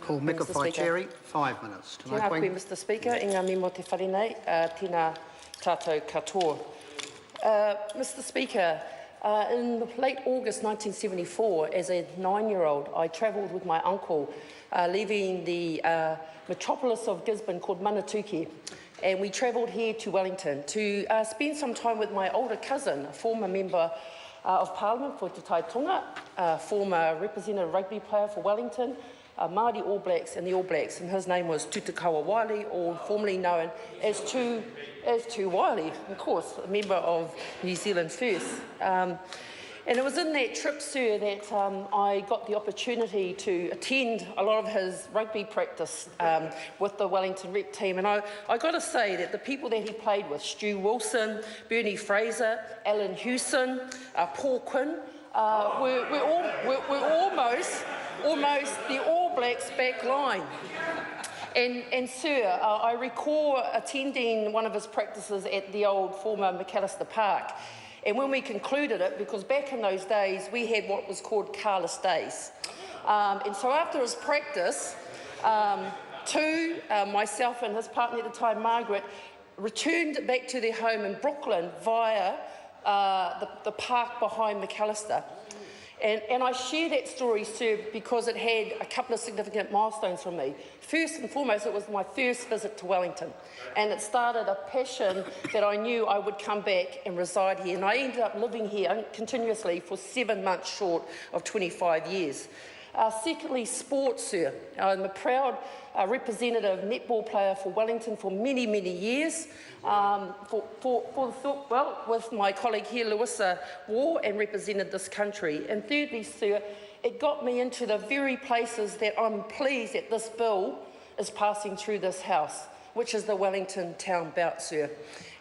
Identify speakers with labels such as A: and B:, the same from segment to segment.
A: Call Mika Cherry, 5 minutes.
B: Tēnā koe, Mr Speaker, i ngā mimo te wharenei, tēnā tātou katoa. Mr Speaker, in late August 1974, as a 9-year-old, I travelled with my uncle, leaving the metropolis of Gisborne called Manatuki, and we travelled here to Wellington to spend some time with my older cousin, a former member of Parliament for Te Tai Tonga, former representative rugby player for Wellington, Māori All Blacks and the All Blacks, and his name was Tutakawa Wiley, or formerly known as Tu Wiley, of course, a member of New Zealand First. And it was in that trip, sir, that I got the opportunity to attend a lot of his rugby practice with the Wellington rep team. And I got to say that the people that he played with, Stu Wilson, Bernie Fraser, Alan Hewson, Paul Quinn, were almost the All Blacks back line. And sir, I recall attending one of his practices at the old former McAllister Park. And when we concluded it, because back in those days we had what was called carless days. And so after his practice, myself and his partner at the time, Margaret, returned back to their home in Brooklyn via the park behind McAllister. And I share that story, sir, because it had a couple of significant milestones for me. First and foremost, it was my first visit to Wellington, and it started a passion that I knew I would come back and reside here. And I ended up living here continuously for 7 months short of 25 years. Secondly, sports, sir. I'm a proud representative netball player for Wellington for many, many years, with my colleague here, Louisa War, and represented this country. And thirdly, sir, it got me into the very places that I'm pleased that this bill is passing through this House, which is the Wellington town belt, sir.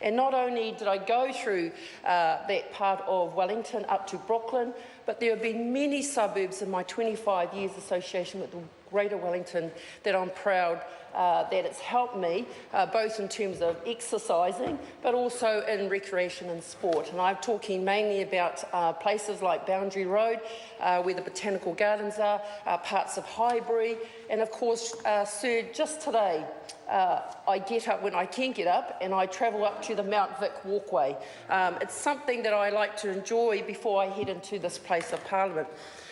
B: And not only did I go through that part of Wellington up to Brooklyn, but there have been many suburbs in my 25 years association with the Greater Wellington that I'm proud that it's helped me, both in terms of exercising, but also in recreation and sport. And I'm talking mainly about places like Boundary Road, where the Botanical Gardens are, parts of Highbury, and of course, sir, just today, I get up when I can get up, and I travel up to the Mount Vic walkway. It's something that I like to enjoy before I head into this place of Parliament.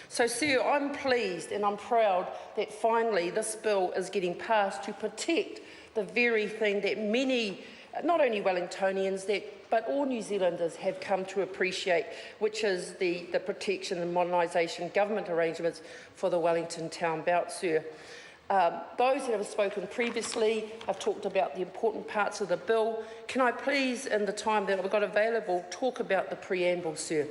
B: So, sir, I'm pleased and I'm proud that finally this bill is getting passed to protect the very thing that many, not only Wellingtonians, but all New Zealanders have come to appreciate, which is the protection and modernisation government arrangements for the Wellington town belt, sir. Those that have spoken previously have talked about the important parts of the bill. Can I please, in the time that I've got available, talk about the preamble, sir?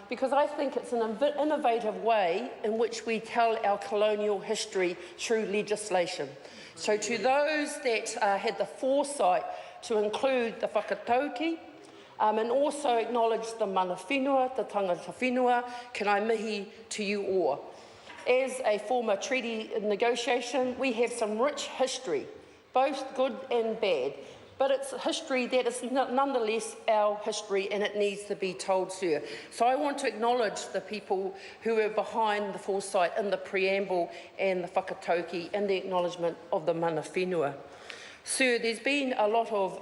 B: Because I think it's an innovative way in which we tell our colonial history through legislation. So to those that had the foresight to include the whakatauki, and also acknowledge the mana whenua, the tangata whenua, can I mihi to you all. As a former treaty negotiation, we have some rich history, both good and bad, but it's history that is nonetheless our history, and it needs to be told, sir. So I want to acknowledge the people who are behind the foresight in the preamble and the whakatauki and the acknowledgement of the mana whenua. Sir, there's been a lot of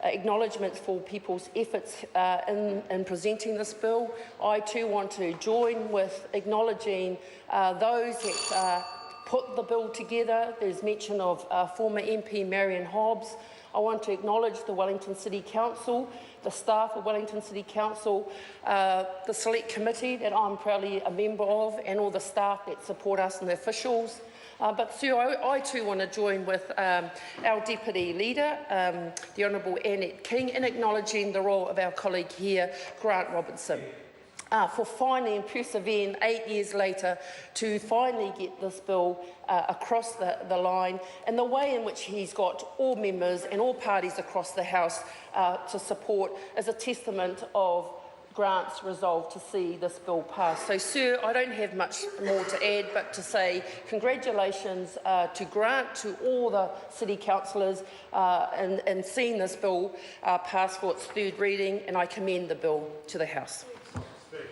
B: acknowledgements for people's efforts in presenting this bill. I too want to join with acknowledging those that put the bill together. There's mention of former MP Marion Hobbs. I want to acknowledge the Wellington City Council, the staff of Wellington City Council, the Select Committee that I'm proudly a member of, and all the staff that support us and the officials. But sir, I too want to join with our Deputy Leader, the Honourable Annette King, in acknowledging the role of our colleague here, Grant Robinson, for finally and persevering 8 years later to finally get this bill across the line, and the way in which he's got all members and all parties across the House to support is a testament of Grant's resolve to see this bill pass. So, sir, I don't have much more to add, but to say congratulations to Grant, to all the city councillors in seeing this bill pass for its third reading, and I commend the bill to the House.